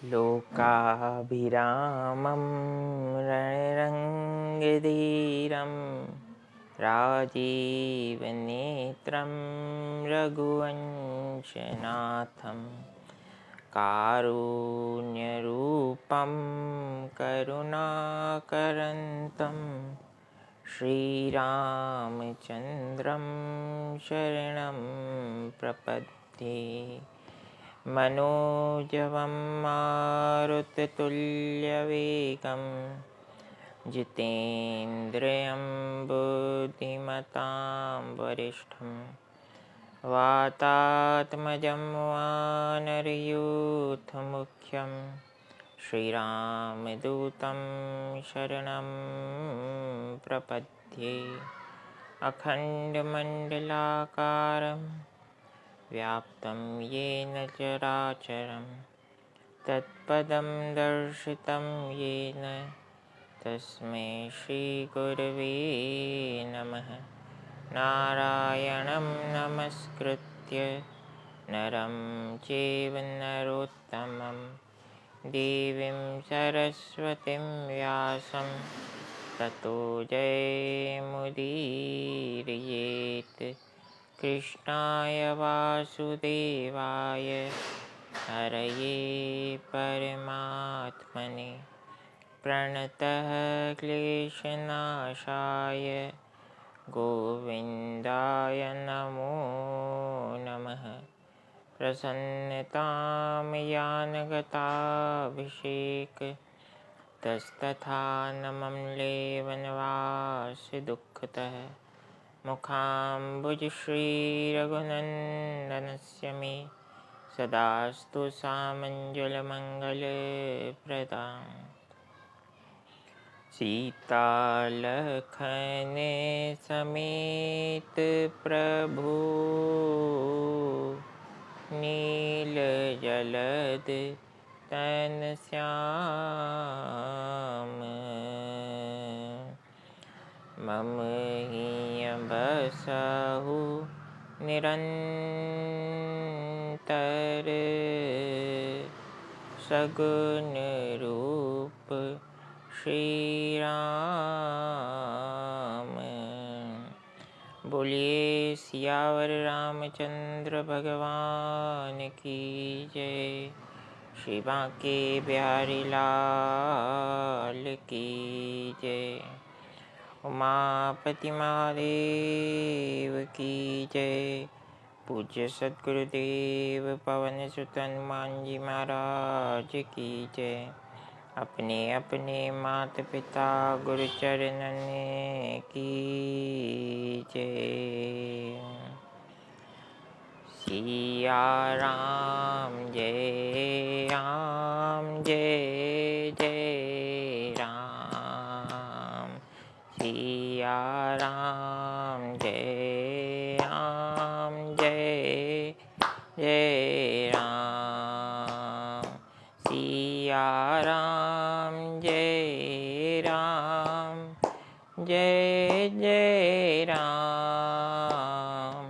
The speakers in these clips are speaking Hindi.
लोकाभिरामं रणरङ्गधीरं राजीवनेत्रं रघुवंशनाथं कारुण्यरूपं करुणाकरन्तं श्रीरामचन्द्रं शरणं प्रपद्ये। मनोजवं मारुततुल्यवेगं जितेन्द्रियं बुद्धिमतां वरिष्ठं वातात्मजं वानरयूथमुख्यं श्रीरामदूतं शरणं प्रपद्ये। अखण्डमण्डलाकारं व्याप्तं येन चराचरं तत्पदं दर्शितं येन तस्मै श्रीगुरवे नमः। नारायणं नमस्कृत्य नरं चैव नरोत्तमं देवीं सरस्वतीं व्यासं ततो जयमुदीरयेत्। कृष्णाय वासुदेवाय हरये परमात्मने प्रणतः क्लेशनाशाय गोविन्दाय नमो नमः। प्रसन्नतां यानगताभिषेक तस्तथा नमं लेवनवासदुःखतः मुखाम्बुज श्रीरघुनन्दनस्य मे सदास्तु सामञ्जलमङ्गलप्रदां। सीतालखन समेत प्रभु नीलजलद तनश्याम मम हिय बसहु निरंतर सगुन रूप श्री राम। बोलिए सियावर रामचंद्र भगवान की जय। श्री बांके बिहारी लाल की जय। उमापति महादेव की जय। पूज्य सद्गुरुदेव पवन सुत हनुमान जी महाराज की जय। अपने अपने माता पिता गुरु चरणन की जय। सिया राम जय राम जय जय राम। सिया राम जय राम जय जय राम। सिया राम जय राम जय जय राम।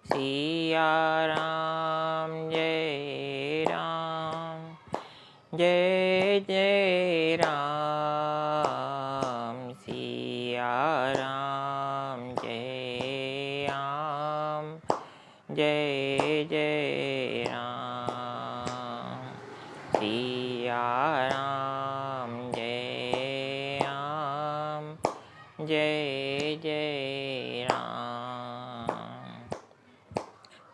सिया राम जय राम जय जय राम। सिया राम जय राम जय जय राम। सिया राम जय राम जय जय राम।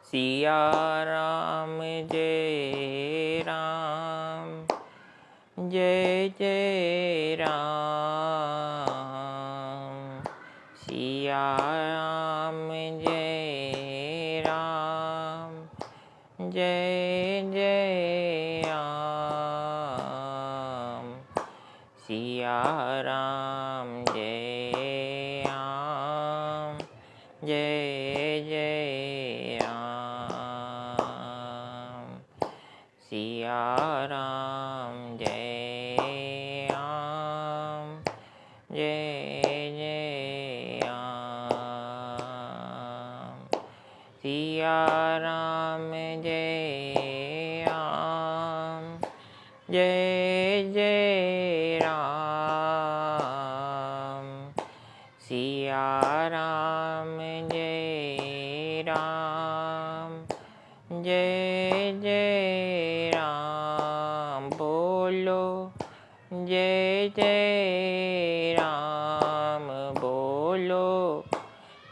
सिया राम जय राम जय जय राम। सिया राम जय राम जय जय राम। सिया राम जय राम जय जय राम। सिया राम जय राम जय जय राम। सिया राम जय राम जय जय राम सिया राम जय राम जय जय राम बोलो जय जय राम बोलो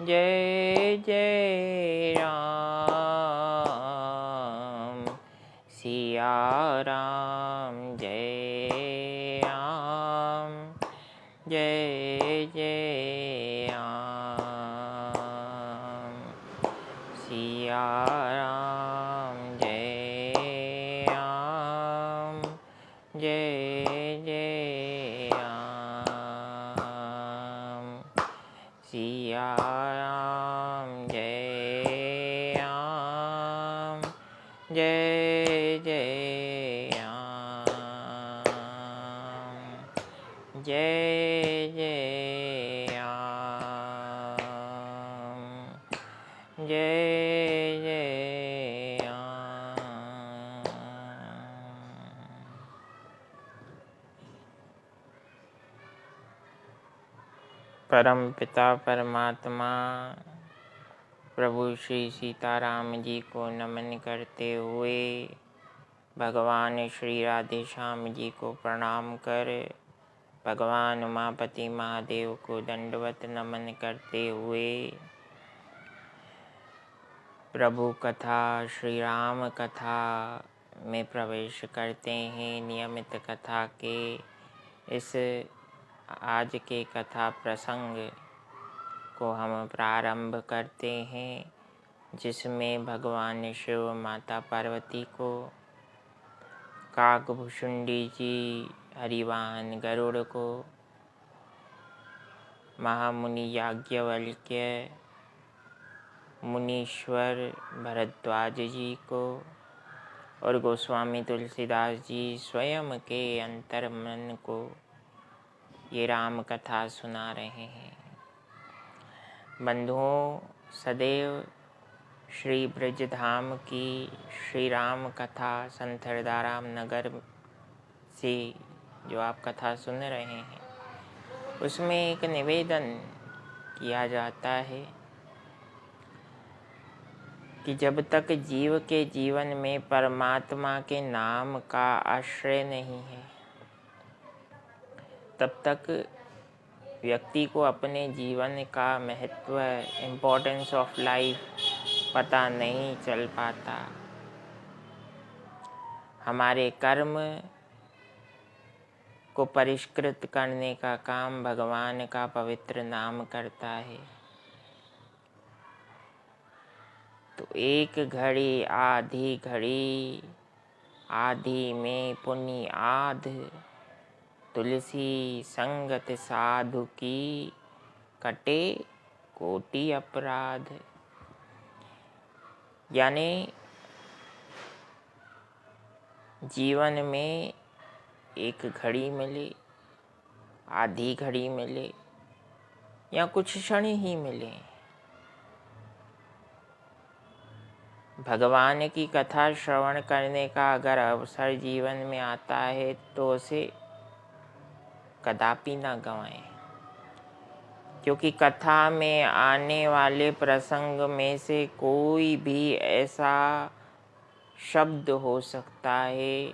जय जय राम सिया राम जय राम जय जय राम सिया राम जय राम जय जय राम सिया राम जय राम जय जय राम जय जय राम जय जय राम। परम पिता परमात्मा प्रभु श्री सीताराम जी को नमन करते हुए भगवान श्री राधे श्याम जी को प्रणाम कर भगवान उमापति महादेव को दंडवत नमन करते हुए प्रभु कथा श्री राम कथा में प्रवेश करते हैं। नियमित कथा के इस आज के कथा प्रसंग को हम प्रारंभ करते हैं, जिसमें भगवान शिव माता पार्वती को काकभुशुंडी जी हरिवाहन गरुड़ को महामुनि याज्ञवल्क्य मुनीश्वर भरद्वाज जी को और गोस्वामी तुलसीदास जी स्वयं के अंतर्मन को ये राम कथा सुना रहे हैं। बंधुओं, सदैव श्री ब्रजधाम की श्री राम कथा संत हरदाराम नगर से जो आप कथा सुन रहे हैं, उसमें एक निवेदन किया जाता है कि जब तक जीव के जीवन में परमात्मा के नाम का आश्रय नहीं है, तब तक व्यक्ति को अपने जीवन का महत्व, इम्पोर्टेंस ऑफ लाइफ पता नहीं चल पाता। हमारे कर्म को परिष्कृत करने का काम भगवान का पवित्र नाम करता है। तो एक घड़ी आधी घड़ी, आधी में पुनि आध, तुलसी संगत साधु की कटे कोटि अपराध। यानी जीवन में एक घड़ी मिले, आधी घड़ी मिले या कुछ क्षण ही मिले, भगवान की कथा श्रवण करने का अगर अवसर जीवन में आता है तो उसे कदापि न गंवाएं, क्योंकि कथा में आने वाले प्रसंग में से कोई भी ऐसा शब्द हो सकता है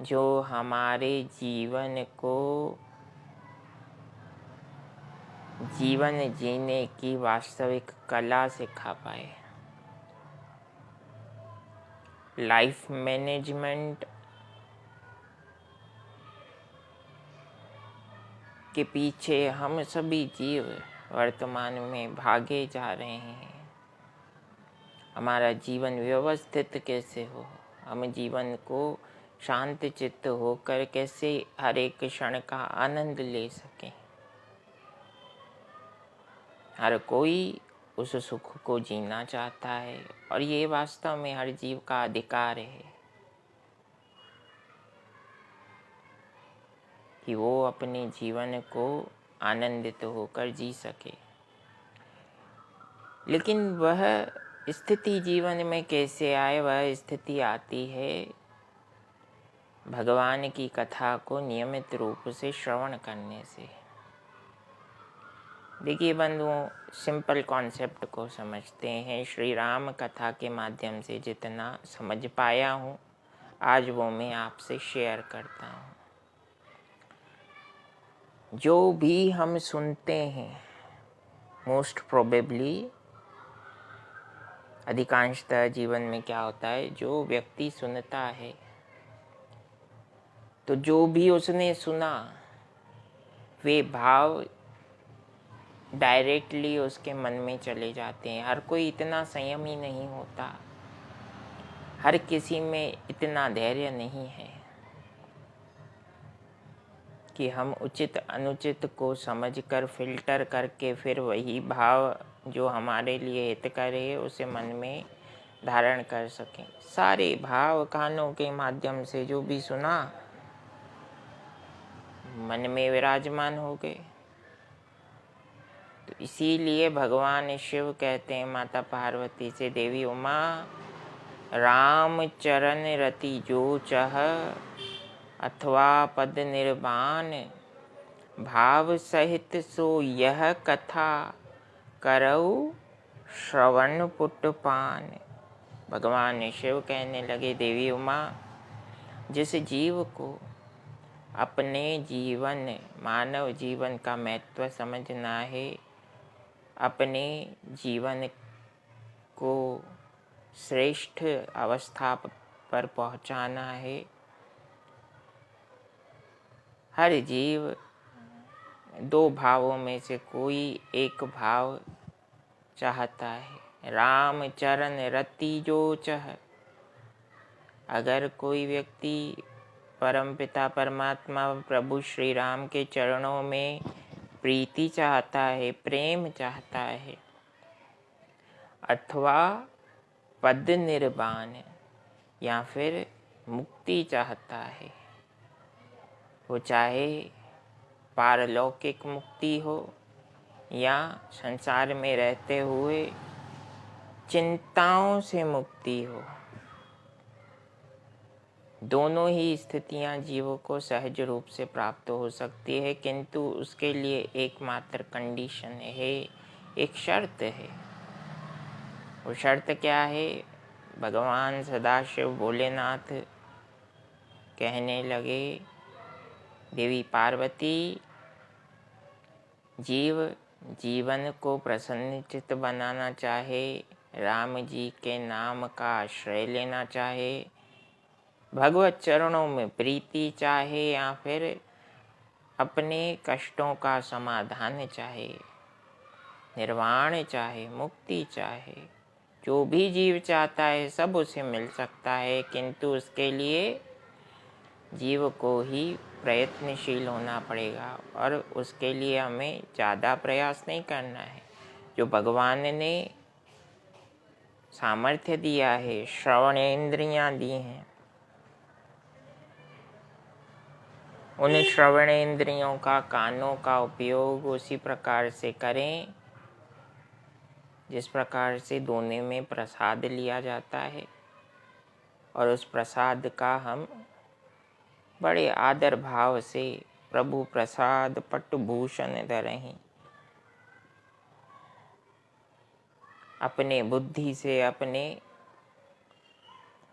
जो हमारे जीवन को, जीवन जीने की वास्तविक कला सिखा पाए। लाइफ मैनेजमेंट के पीछे हम सभी जीव वर्तमान में भागे जा रहे हैं। हमारा जीवन व्यवस्थित कैसे हो, हम जीवन को शांत चित्त होकर कैसे हर एक क्षण का आनंद ले सकें। हर कोई उस सुख को जीना चाहता है और ये वास्तव में हर जीव का अधिकार है कि वो अपने जीवन को आनंदित होकर जी सके। लेकिन वह स्थिति जीवन में कैसे आए, वह स्थिति आती है भगवान की कथा को नियमित रूप से श्रवण करने से। देखिए बंधुओं, सिंपल कॉन्सेप्ट को समझते हैं। श्री राम कथा के माध्यम से जितना समझ पाया हूँ आज वो मैं आपसे शेयर करता हूँ। जो भी हम सुनते हैं मोस्ट प्रोबेबली, अधिकांशतः जीवन में क्या होता है, जो व्यक्ति सुनता है तो जो भी उसने सुना वे भाव डायरेक्टली उसके मन में चले जाते हैं। हर कोई इतना संयमी नहीं होता, हर किसी में इतना धैर्य नहीं है कि हम उचित अनुचित को समझकर फिल्टर करके फिर वही भाव जो हमारे लिए हितकर है उसे मन में धारण कर सकें। सारे भाव कानों के माध्यम से जो भी सुना मन में विराजमान हो गए। तो इसीलिए भगवान शिव कहते हैं माता पार्वती से, देवी उमा राम चरण रति जो चह अथवा पद निर्वाण भाव सहित सो यह कथा करऊ श्रवण पुटपान। भगवान शिव कहने लगे, देवी उमा, जिस जीव को अपने जीवन, मानव जीवन का महत्व समझना है, अपने जीवन को श्रेष्ठ अवस्था पर पहुंचाना है, हर जीव दो भावों में से कोई एक भाव चाहता है। राम चरण रति जो चह, अगर कोई व्यक्ति परमपिता परमात्मा प्रभु श्री राम के चरणों में प्रीति चाहता है, प्रेम चाहता है, अथवा पद निर्वाण या फिर मुक्ति चाहता है, वो चाहे पारलौकिक मुक्ति हो या संसार में रहते हुए चिंताओं से मुक्ति हो, दोनों ही स्थितियां जीवों को सहज रूप से प्राप्त हो सकती है, किंतु उसके लिए एकमात्र कंडीशन है, एक शर्त है। वो शर्त क्या है? भगवान सदाशिव भोलेनाथ कहने लगे, देवी पार्वती, जीव जीवन को प्रसन्नचित्त बनाना चाहे, राम जी के नाम का आश्रय लेना चाहे, भगवत चरणों में प्रीति चाहे या फिर अपने कष्टों का समाधान चाहे, निर्वाण चाहे, मुक्ति चाहे, जो भी जीव चाहता है सब उसे मिल सकता है, किंतु उसके लिए जीव को ही प्रयत्नशील होना पड़ेगा और उसके लिए हमें ज़्यादा प्रयास नहीं करना है। जो भगवान ने सामर्थ्य दिया है, श्रवण इंद्रियां दी हैं, उन श्रवण इंद्रियों का, कानों का उपयोग उसी प्रकार से करें जिस प्रकार से दोने में प्रसाद लिया जाता है और उस प्रसाद का हम बड़े आदर भाव से प्रभु प्रसाद पटभूषण धरहीं, अपने बुद्धि से, अपने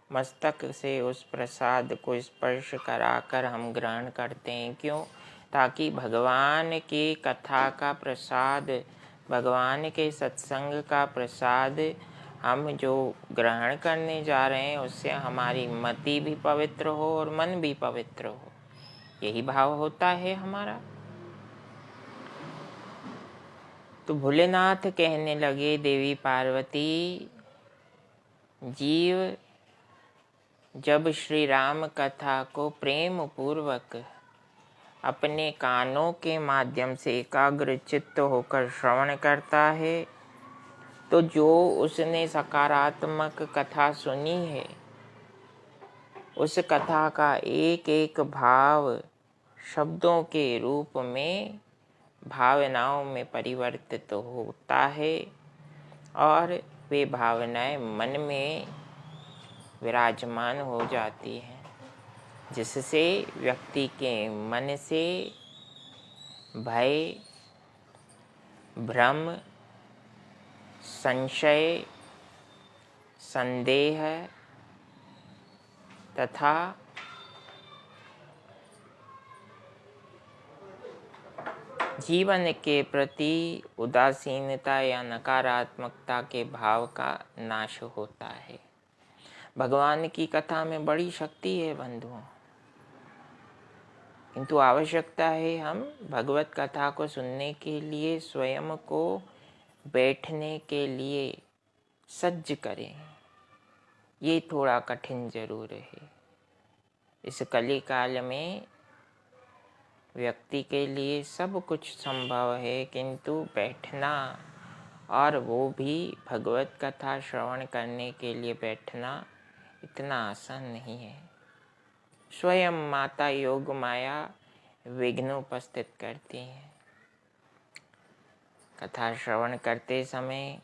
मस्तक से उस प्रसाद को स्पर्श कराकर हम ग्रहण करते हैं। क्यों? ताकि भगवान की कथा का प्रसाद, भगवान के सत्संग का प्रसाद हम जो ग्रहण करने जा रहे हैं उससे हमारी मति भी पवित्र हो और मन भी पवित्र हो। यही भाव होता है हमारा। तो भोलेनाथ कहने लगे, देवी पार्वती, जीव जब श्री राम कथा को प्रेम पूर्वक अपने कानों के माध्यम से एकाग्र चित्त होकर श्रवण करता है, तो जो उसने सकारात्मक कथा सुनी है उस कथा का एक एक भाव शब्दों के रूप में भावनाओं में परिवर्तित होता है और वे भावनाएं मन में विराजमान हो जाती हैं। जिससे व्यक्ति के मन से भय, भ्रम, संशय, संदेह तथा जीवन के प्रति उदासीनता या नकारात्मकता के भाव का नाश होता है। भगवान की कथा में बड़ी शक्ति है बंधुओं, किंतु आवश्यकता है हम भगवत कथा को सुनने के लिए स्वयं को बैठने के लिए सज्ज करें। ये थोड़ा कठिन जरूर है। इस कली काल में व्यक्ति के लिए सब कुछ संभव है, किंतु बैठना, और वो भी भगवत कथा श्रवण करने के लिए बैठना इतना आसान नहीं है। स्वयं माता योग माया विघ्न उपस्थित करती है। कथा श्रवण करते समय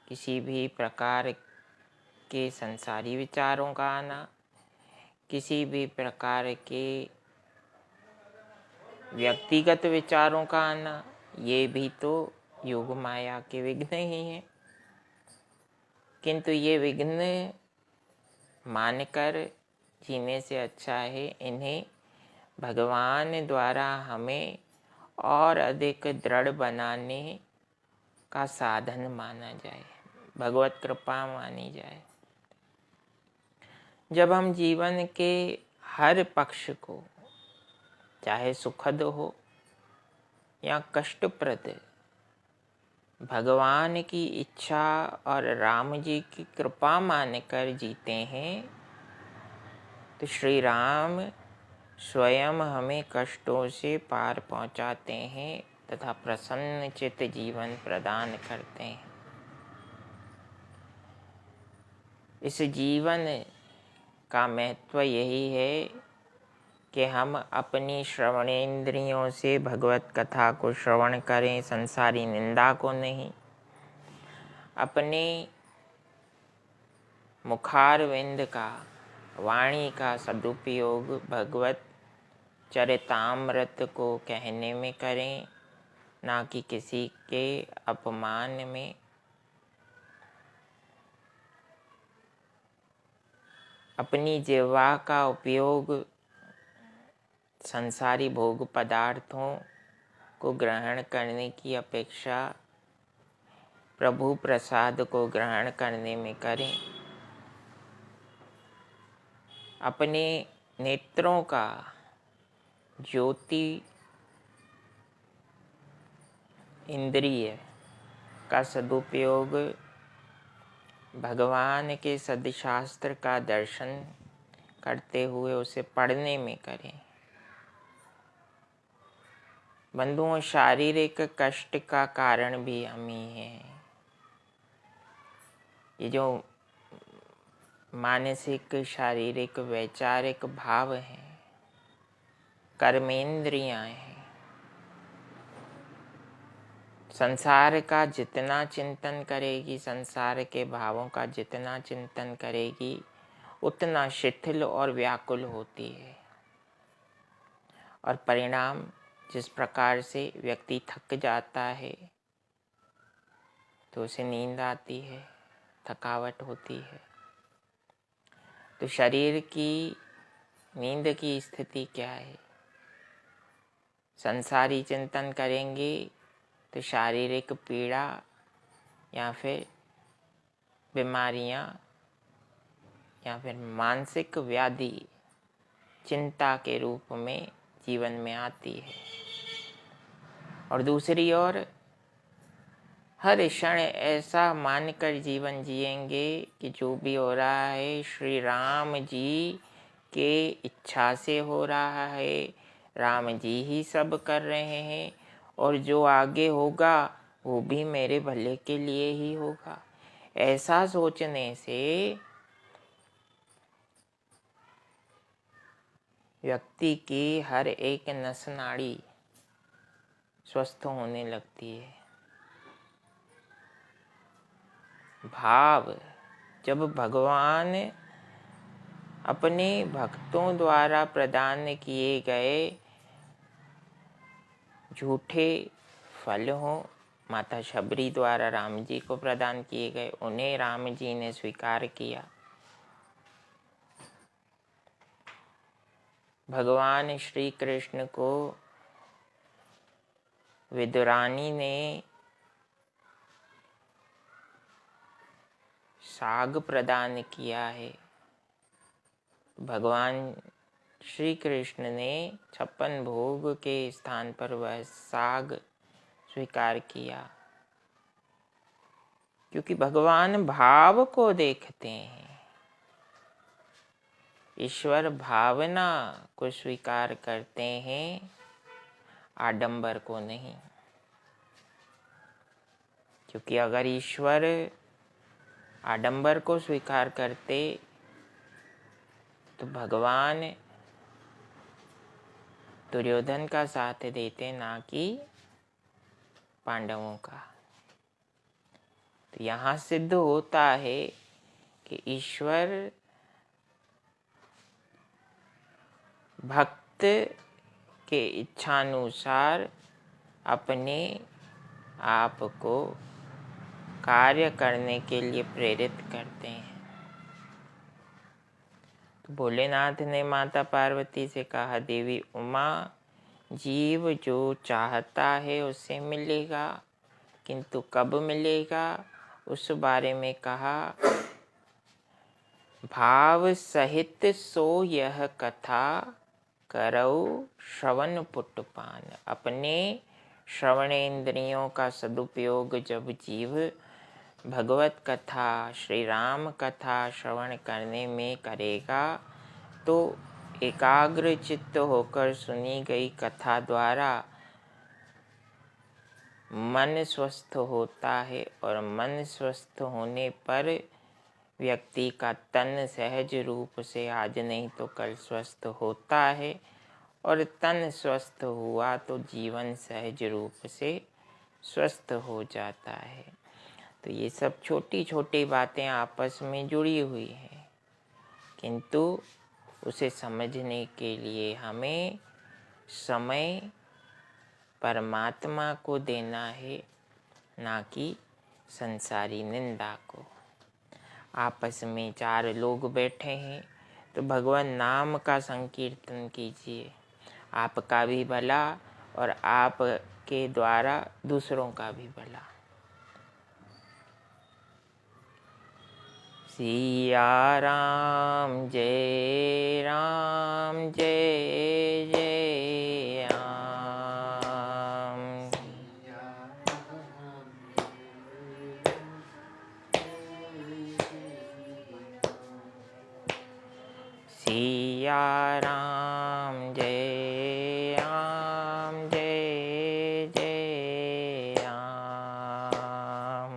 किसी भी प्रकार के संसारी विचारों का आना, किसी भी प्रकार के व्यक्तिगत विचारों का आना, ये भी तो योग माया के विघ्न ही हैं। किंतु ये विघ्न मानकर जीने से अच्छा है इन्हें भगवान द्वारा हमें और अधिक दृढ़ बनाने का साधन माना जाए, भगवत कृपा मानी जाए। जब हम जीवन के हर पक्ष को, चाहे सुखद हो या कष्टप्रद, भगवान की इच्छा और राम जी की कृपा मानकर जीते हैं, तो श्री राम स्वयं हमें कष्टों से पार पहुंचाते हैं तथा प्रसन्न चित्त जीवन प्रदान करते हैं। इस जीवन का महत्व यही है कि हम अपनी श्रवणेंद्रियों से भगवत कथा को श्रवण करें, संसारी निंदा को नहीं। अपने मुखारविंद का, वाणी का सदुपयोग भगवत चरितामृत को कहने में करें, ना कि किसी के अपमान में। अपनी जिह्वा का उपयोग संसारी भोग पदार्थों को ग्रहण करने की अपेक्षा प्रभु प्रसाद को ग्रहण करने में करें। अपने नेत्रों का ज्योति इंद्रिय का सदुपयोग भगवान के सदशास्त्र का दर्शन करते हुए उसे पढ़ने में करें। बंधुओं, शारीरिक कष्ट का कारण भी हम ही हैं। ये जो मानसिक, शारीरिक, वैचारिक भाव हैं, कर्मेंद्रियां हैं, संसार का जितना चिंतन करेगी, संसार के भावों का जितना चिंतन करेगी, उतना शिथिल और व्याकुल होती है। और परिणाम जिस प्रकार से व्यक्ति थक जाता है तो उसे नींद आती है, थकावट होती है। तो शरीर की नींद की स्थिति क्या है? संसारी चिंतन करेंगे तो शारीरिक पीड़ा या फिर बीमारियां या फिर मानसिक व्याधि चिंता के रूप में जीवन में आती है। और दूसरी ओर हर क्षण ऐसा मानकर जीवन जिएंगे कि जो भी हो रहा है श्री राम जी के इच्छा से हो रहा है, राम जी ही सब कर रहे हैं, और जो आगे होगा वो भी मेरे भले के लिए ही होगा। ऐसा सोचने से व्यक्ति की हर एक नस नाड़ी स्वस्थ होने लगती है। भाव जब भगवान अपने भक्तों द्वारा प्रदान किए गए झूठे फल हों, माता शबरी द्वारा राम जी को प्रदान किए गए, उन्हें राम जी ने स्वीकार किया। भगवान श्री कृष्ण को विदुरानी ने साग प्रदान किया है। भगवान श्री कृष्ण ने 56 भोग के स्थान पर वह साग स्वीकार किया, क्योंकि भगवान भाव को देखते हैं। ईश्वर भावना को स्वीकार करते हैं, आडंबर को नहीं। क्योंकि अगर ईश्वर आडंबर को स्वीकार करते तो भगवान दुर्योधन का साथ देते, ना कि पांडवों का। तो यहाँ सिद्ध होता है कि ईश्वर भक्त के इच्छानुसार अपने आप को कार्य करने के लिए प्रेरित करते हैं। तो भोलेनाथ ने माता पार्वती से कहा, देवी उमा, जीव जो चाहता है उसे मिलेगा, किंतु कब मिलेगा उस बारे में कहा, भाव सहित सो यह कथा करौ श्रवण पुटपान। अपने श्रवणेन्द्रियों का सदुपयोग जब जीव भगवत कथा, श्री राम कथा श्रवण करने में करेगा तो एकाग्र चित्त होकर सुनी गई कथा द्वारा मन स्वस्थ होता है, और मन स्वस्थ होने पर व्यक्ति का तन सहज रूप से आज नहीं तो कल स्वस्थ होता है, और तन स्वस्थ हुआ तो जीवन सहज रूप से स्वस्थ हो जाता है। तो ये सब छोटी छोटी बातें आपस में जुड़ी हुई हैं, किंतु उसे समझने के लिए हमें समय परमात्मा को देना है, ना कि संसारी निंदा को। आपस में 4 लोग बैठे हैं तो भगवान नाम का संकीर्तन कीजिए, आपका भी भला और आपके द्वारा दूसरों का भी भला। सिया राम जय राम, जय जय राम। सिया राम जय राम, जय जय राम।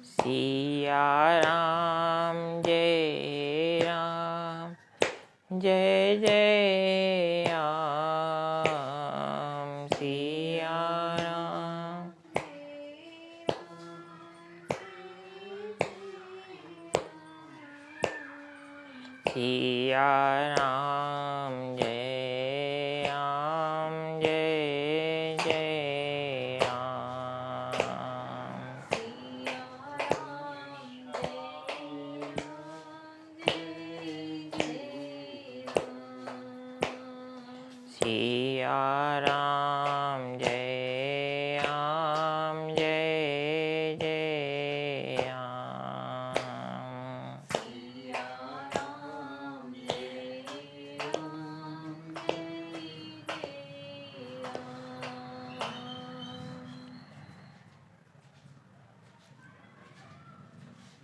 सिया राम जय राम, जय जय राम। सिया राम, सिया राम जय राम, जय जय राम। सिया राम जय राम, जय जय राम।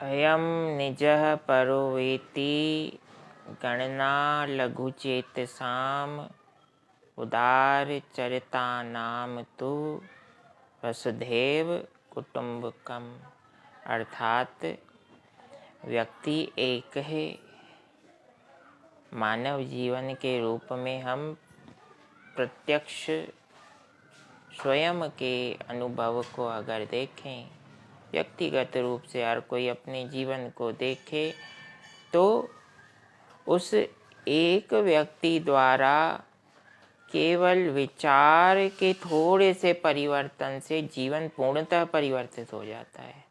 अयम निजः परो वेति गणना लघुचेतसाम, उदार चरितानाम तु वसुधैव कुटुम्बकम। अर्थात व्यक्ति एक है। मानव जीवन के रूप में हम प्रत्यक्ष स्वयं के अनुभव को अगर देखें, व्यक्तिगत रूप से हर कोई अपने जीवन को देखे, तो उस एक व्यक्ति द्वारा केवल विचार के थोड़े से परिवर्तन से जीवन पूर्णतः परिवर्तित हो जाता है।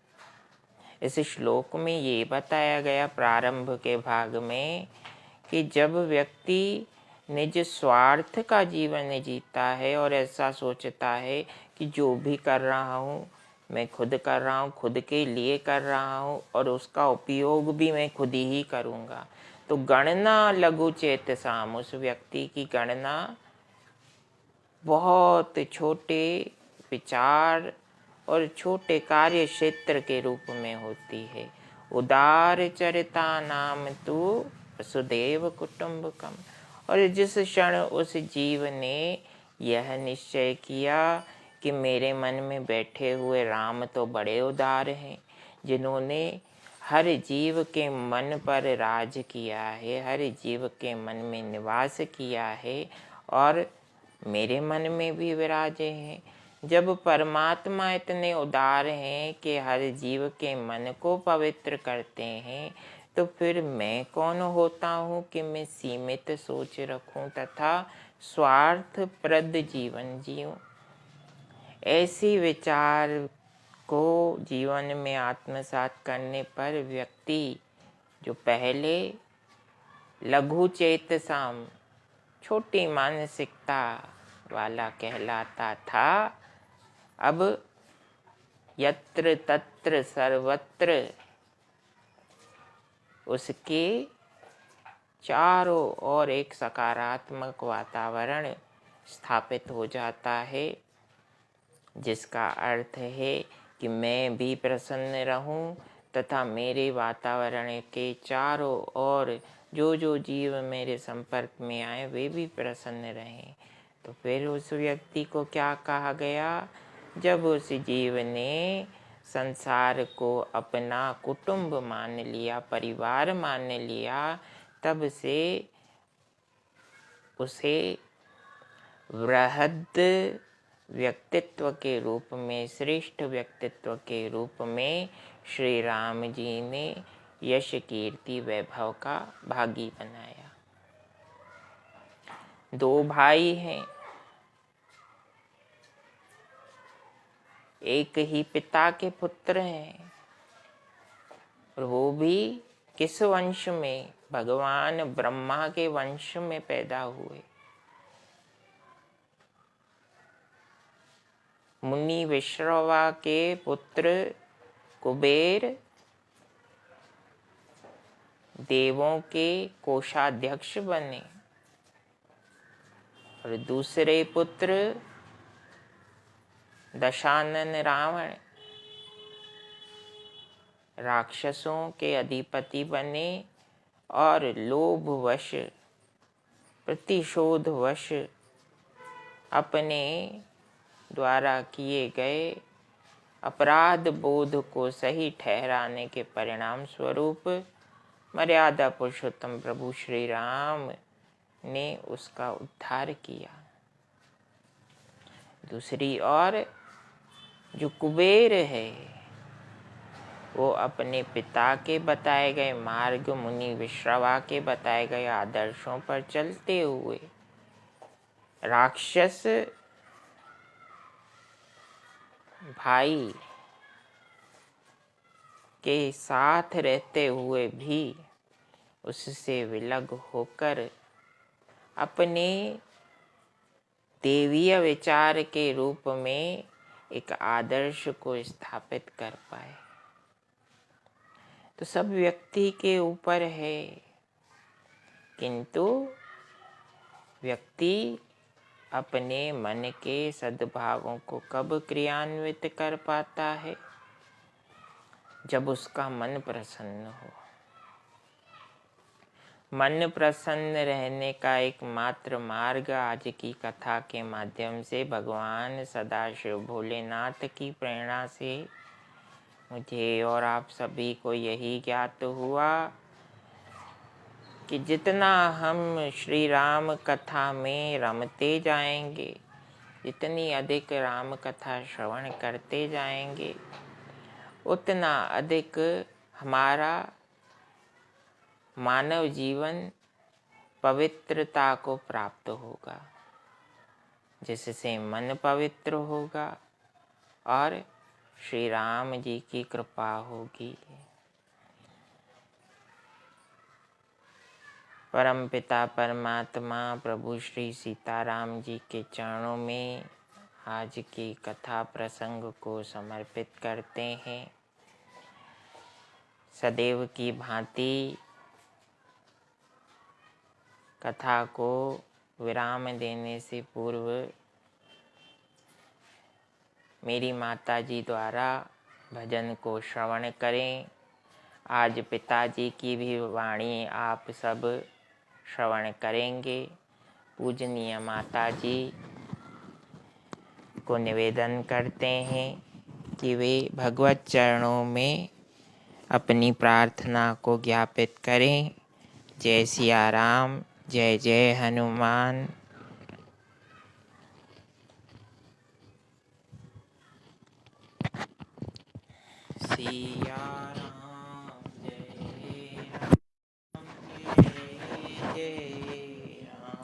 इस श्लोक में ये बताया गया प्रारंभ के भाग में कि जब व्यक्ति निज स्वार्थ का जीवन जीता है और ऐसा सोचता है कि जो भी कर रहा हूँ मैं खुद कर रहा हूँ, खुद के लिए कर रहा हूँ और उसका उपयोग भी मैं खुद ही करूँगा, तो गणना लघु चेतसाम, उस व्यक्ति की गणना बहुत छोटे विचार और छोटे कार्य क्षेत्र के रूप में होती है। उदार चरिता नाम तु वसुदेव कुटुंबकम। और जिस क्षण उस जीव ने यह निश्चय किया कि मेरे मन में बैठे हुए राम तो बड़े उदार हैं, जिन्होंने हर जीव के मन पर राज किया है, हर जीव के मन में निवास किया है और मेरे मन में भी विराजे हैं। जब परमात्मा इतने उदार हैं कि हर जीव के मन को पवित्र करते हैं, तो फिर मैं कौन होता हूँ कि मैं सीमित सोच रखूं तथा स्वार्थप्रद जीवन जीऊं। ऐसी विचार को जीवन में आत्मसात करने पर व्यक्ति जो पहले लघु चेतसाम, छोटी मानसिकता वाला कहलाता था, अब यत्र तत्र सर्वत्र उसके चारों ओर एक सकारात्मक वातावरण स्थापित हो जाता है, जिसका अर्थ है कि मैं भी प्रसन्न रहूं तथा मेरे वातावरण के चारों ओर जो जो जीव मेरे संपर्क में आए वे भी प्रसन्न रहें। तो फिर उस व्यक्ति को क्या कहा गया? जब उस जीव ने संसार को अपना कुटुंब मान लिया, परिवार मान लिया, तब से उसे वृहद व्यक्तित्व के रूप में, श्रेष्ठ व्यक्तित्व के रूप में श्री राम जी ने यश कीर्ति वैभव का भागी बनाया। दो भाई हैं, एक ही पिता के पुत्र हैं, और वो भी किस वंश में? भगवान ब्रह्मा के वंश में पैदा हुए। मुनि विश्रवा के पुत्र कुबेर देवों के कोषाध्यक्ष बने, और दूसरे पुत्र दशानन रावण राक्षसों के अधिपति बने और लोभवश, प्रतिशोधवश अपने द्वारा किए गए अपराध बोध को सही ठहराने के परिणाम स्वरूप मर्यादा पुरुषोत्तम प्रभु श्री राम ने उसका उद्धार किया। दूसरी ओर जो कुबेर है, वो अपने पिता के बताए गए मार्ग, मुनि विश्रवा के बताए गए आदर्शों पर चलते हुए राक्षस भाई के साथ रहते हुए भी उससे विलग होकर अपने देवीय विचार के रूप में एक आदर्श को स्थापित कर पाए। तो सब व्यक्ति के ऊपर है, किंतु व्यक्ति अपने मन के सद्भावों को कब क्रियान्वित कर पाता है? जब उसका मन प्रसन्न हो। मन प्रसन्न रहने का एकमात्र मार्ग आज की कथा के माध्यम से भगवान सदाशिव भोलेनाथ की प्रेरणा से मुझे और आप सभी को यही ज्ञात हुआ कि जितना हम श्री राम कथा में रमते जाएंगे, जितनी अधिक राम कथा श्रवण करते जाएंगे उतना अधिक हमारा मानव जीवन पवित्रता को प्राप्त होगा, जिससे मन पवित्र होगा और श्री राम जी की कृपा होगी। परम पिता परमात्मा प्रभु श्री सीताराम जी के चरणों में आज की कथा प्रसंग को समर्पित करते हैं। सदैव की भांति कथा को विराम देने से पूर्व मेरी माता जी द्वारा भजन को श्रवण करें। आज पिताजी की भी वाणी आप सब श्रवण करेंगे। पूजनीय माता जी को निवेदन करते हैं कि वे भगवत चरणों में अपनी प्रार्थना को ज्ञापित करें। जय सिया राम, जय जय हनुमान। सिया राम जय राम, जय जय राम।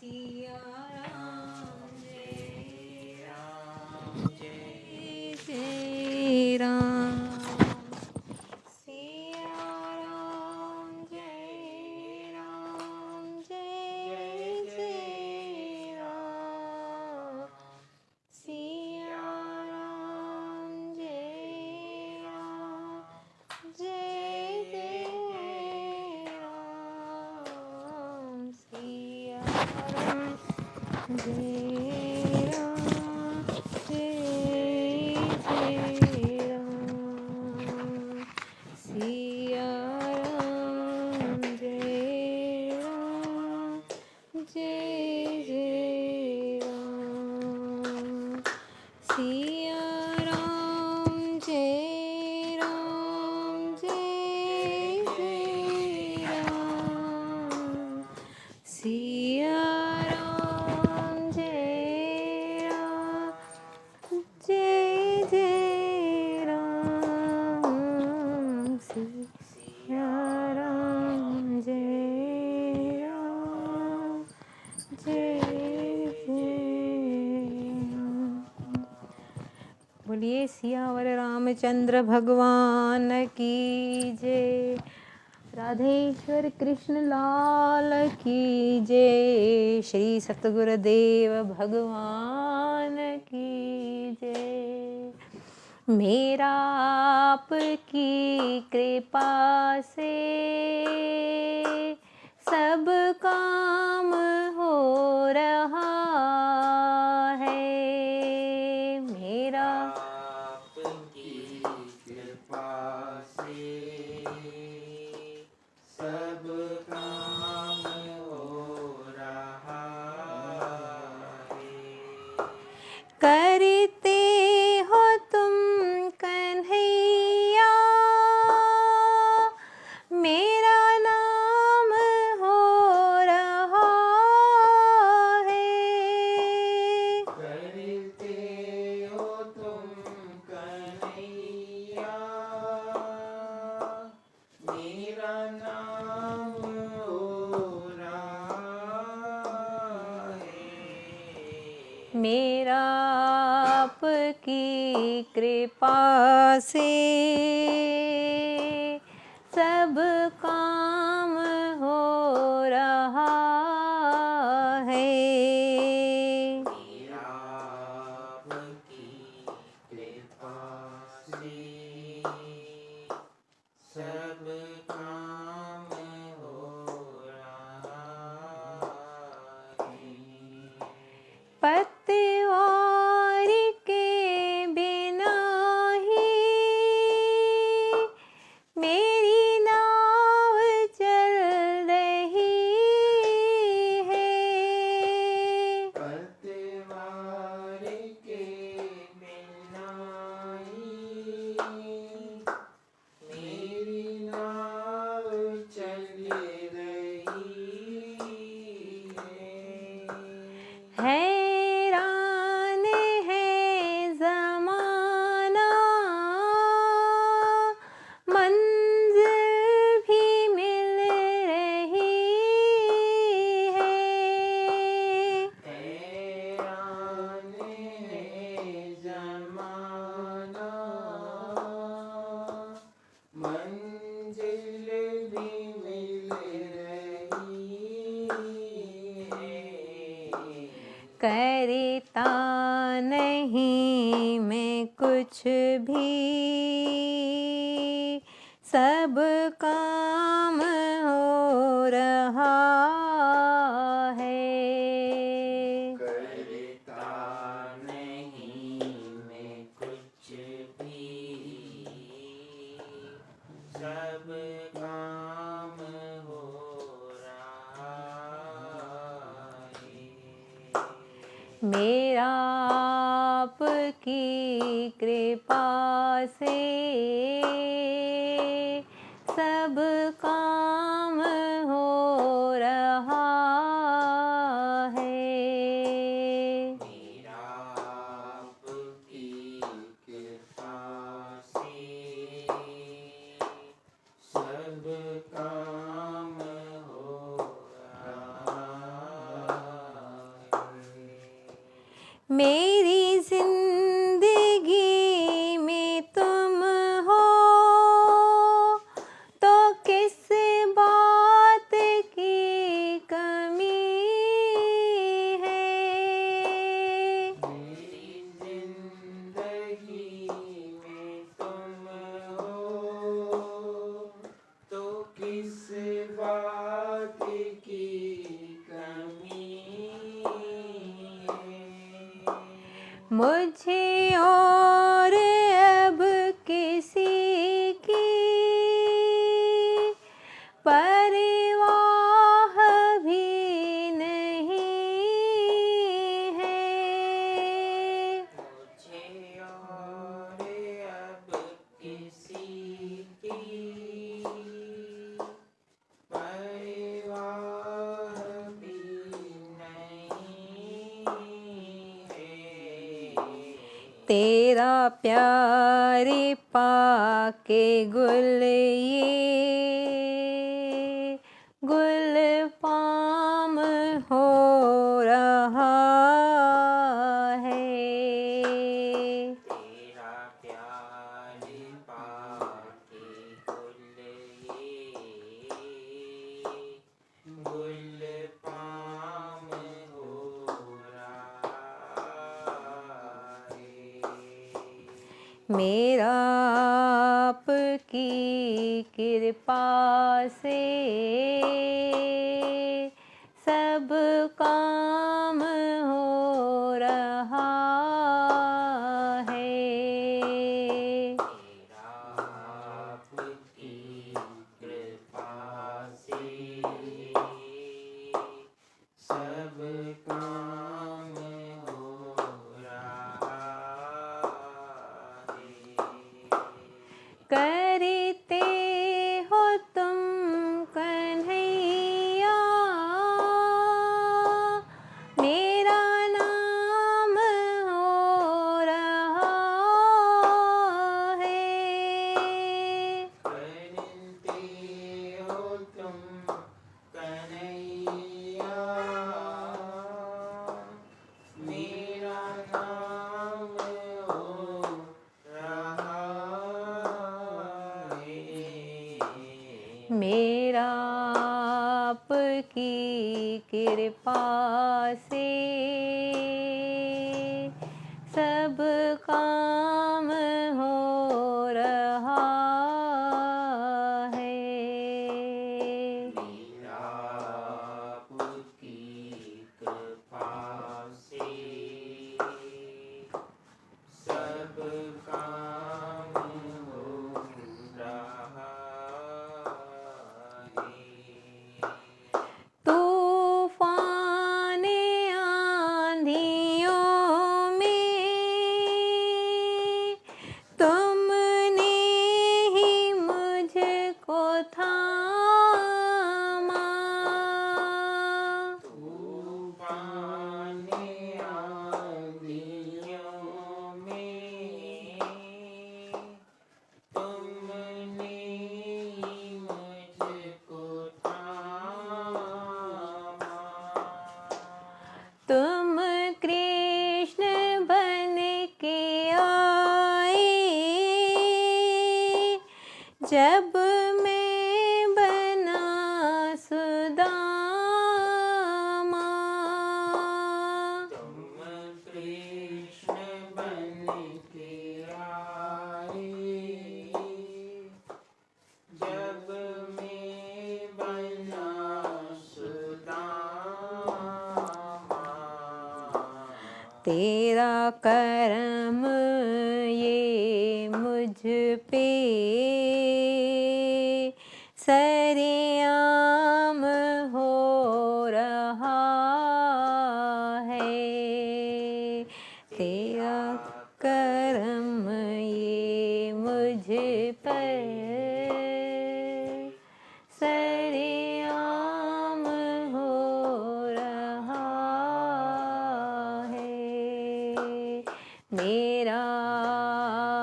सिया राम जय राम, जय जय राम। सिया राम जय राम, जय जय राम। सिया राम जय राम, जय जय राम। सिया राम जय राम, जय जय राम। सिया राम जय राम, जय जय राम। सिया राम जय राम, जय जय राम। सिया राम जय राम, जय जय राम। सिया राम जय राम, जय जय राम। बोलिए सियावर रामचंद्र भगवान की जय। राधेश्वर कृष्ण लाल की जय। श्री सतगुरुदेव भगवान की जय। मेरा आपकी कृपा से सब काम हो रहा है। मेरा आपकी कृपा से सब काम हो रहा है। करते हो तुम कन्हैया मेरा नाम हो रहा है। करते हो तुम कन्हैया मेरा नाम हो रहा है। मेरा आपकी कृपा से सब काम हो रहा है। मेरा आपकी कृपा से सब काम हो रहा है। पतवार के बिना ही मेरी नाव चल रही है। में कुछ भी सब काम हो रहा है। करता नहीं मैं कुछ भी, सब काम हो रहा है। मेरा आपकी कृपा से सब काम हो रहा है। मेरा आपकी कृपा से सब काम हो रहा है। मेरी जिंदगी में तुम हो तो किस बात की कमी है। मेरी जिंदगी में तुम हो तो किस बात की कमी है। मुझे और अब किसी की परवाह भी नहीं है। मुझे और अब किसी की परवाह भी नहीं है। तेरा प्यार पाके गुल ये गुल पाम हो रहा है। तेरा प्यार पाके गुल ये गुल पाम हो रहा है। मेरा आपकी कृपा से सब काम हो रहा है। तेरा आपकी कृपा से सब काम हो रहा है। करते हो तुम कन्हैया मेरा नाम हो रहा है। करते हो तुम कन्हैया मेरा नाम हो रहा है। मेरा आपकी कृपा से सब काम हो रहा है। मेरा आपकी कृपा से सब काम हो रहा है। तूफान आंधियों में तुमने ही मुझको थामा। तूफान आंधियों में तुमने ही मुझको थामा। तुम कृष्ण बन के आए जब मैं बना सुदामा। तुम कृष्ण बन करम ये मुझ पे सरेआम हो रहा है। तेरा करम ये मुझ पर सरेआम हो रहा है। मेरा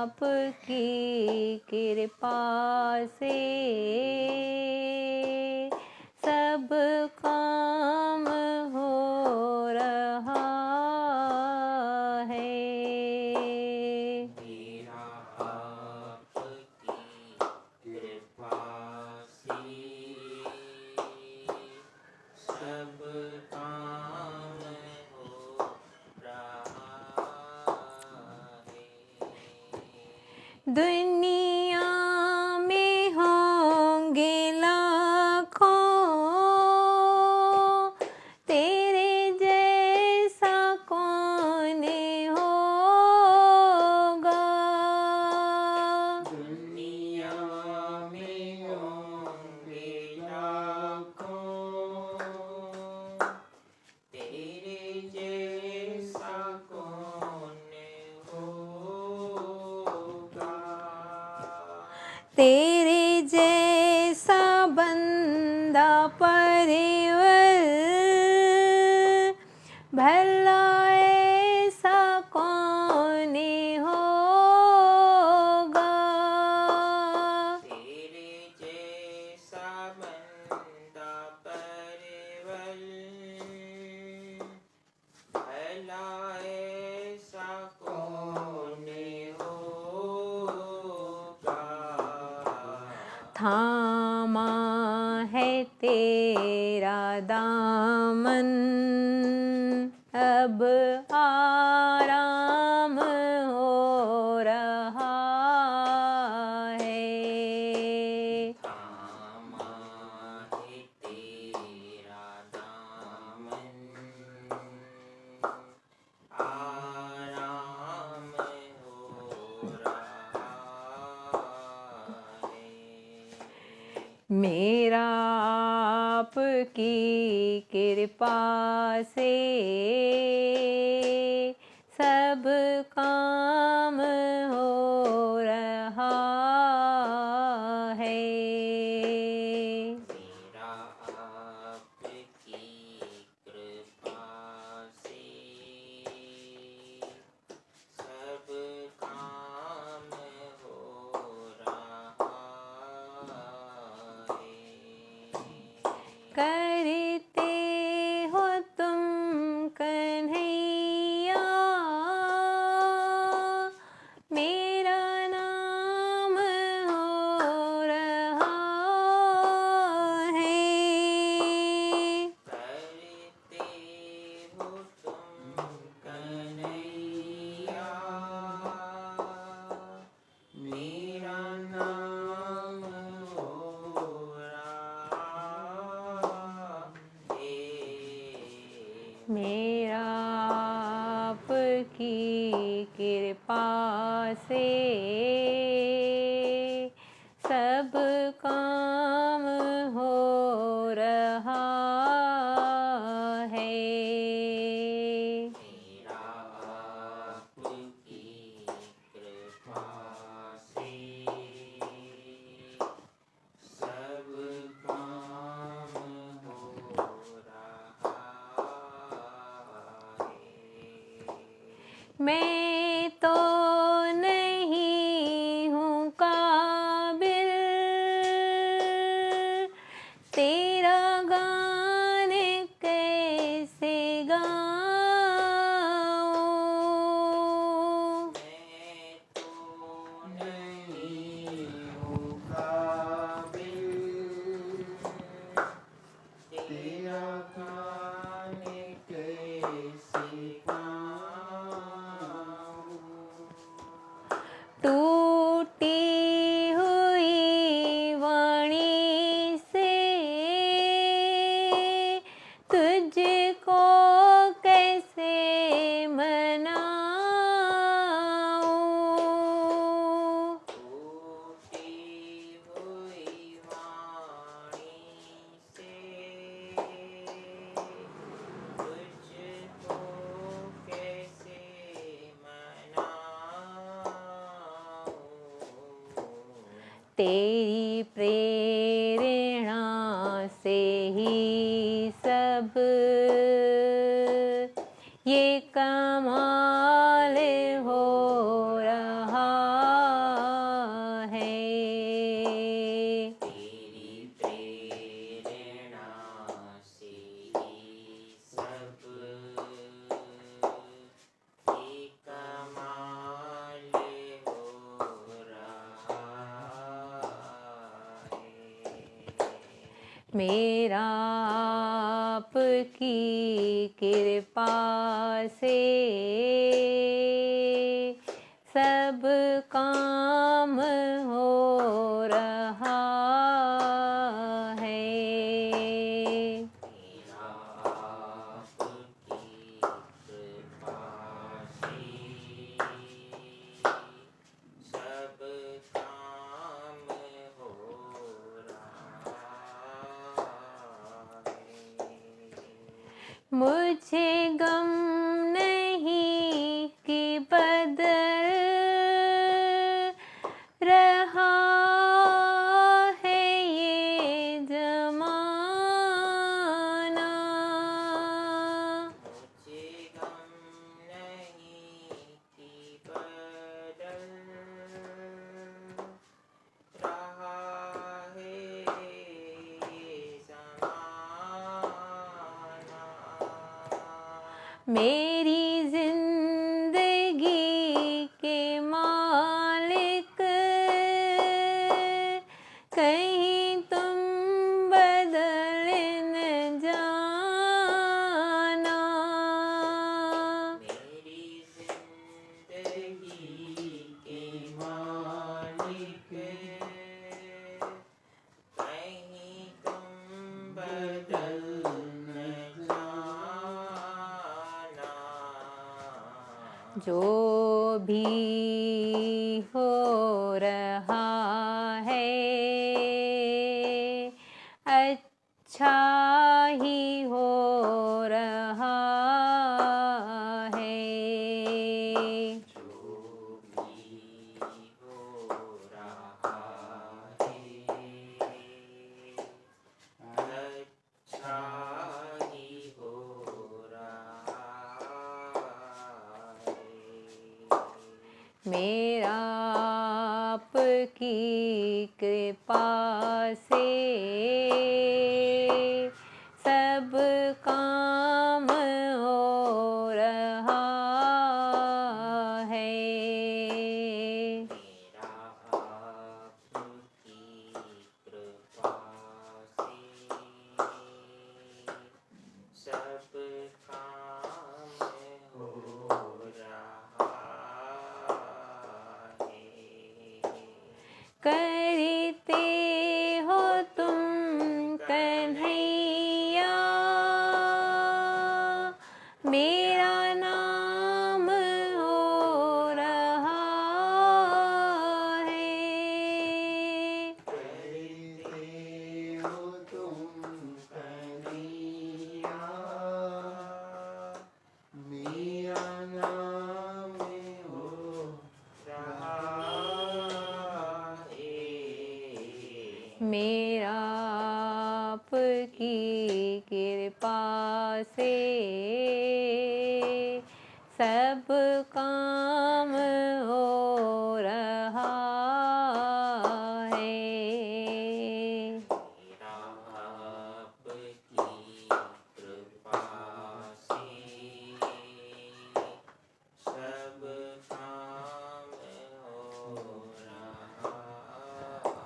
आपकी कृपा से सब काम हो रहा है। मेरा आपकी कृपा से सब काम हो रहा है। दुनिया में होंगे लाखों, तेरे जैसा कौन होगा। दुनिया में होंगे लाखों, तेरे जैसा कौन होगा। तेरे जैसा बंदा परिवर भला ऐसा कौन होगा। तेरे जैसा बंदा परवल भला ऐसा कौन होगा। थामा है तेरा दामन, अब आराम हो रहा है। थामा है तेरा दामन, आराम हो रहा है। मेरा आपकी कृपा से सब काम हो रहा है। मेरा आपकी कृपा से सब काम हो रहा है। करते हो तुम कन्हैया, मेरा नाम हो रहा है। करते हो तुम कन्हैया, मेरा नाम हो रहा है। मेरा आपकी कृपा से सब काम हो रहा है। मेरा आपकी कृपा से सब काम हो रहा है। मैं तो नहीं हूँ काबिल तेरा गान कैसे गाऊं। मैं तो नहीं हूँ काबिल तेरा गान कैसे गाऊं। तेरी प्रेरणा से ही सब ये कमाल हो रहा है। तेरी प्रेरणा से ही सब ये कमाल हो रहा है। मेरा आपकी कृपा से सब काम हो रहा है। मेरा आपकी कृपा से सब काम हो रहा है। मुझे गम नहीं कि बदल रहा है ये जमाना। मुझे गम नहीं कि बदल रहा है ये ज़माना। मेरी जिंदगी के मालिक कहीं तुम बदल न जाना। मेरी जिंदगी के मालिक कहीं तुम बदल न जाना। जो भी हो रहा है अच्छा ही हो रहा है। जो भी हो रहा है अच्छा ही हो रहा है। मेरा आपकी कृपा से सब काम हो रहा है। मेरा आपकी कृपा से सब काम हो रहा है। करते हो तुम कन्हैया मेरा नाम हो रहा है। करते हो तुम कन्हैया मेरा नाम हो रहा है। मेरा आपकी कृपा से सब काम हो रहा है। मेरा आपकी कृपा से सब काम हो रहा है।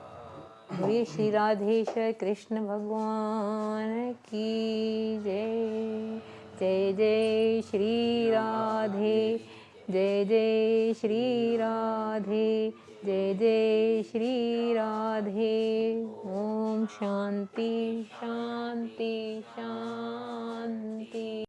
बोलिए श्री राधेश्वर कृष्ण भगवान की जय। जय जय श्री राधे, जय जय श्री राधे, जय जय श्री राधे। ओम शांति शांति शांति।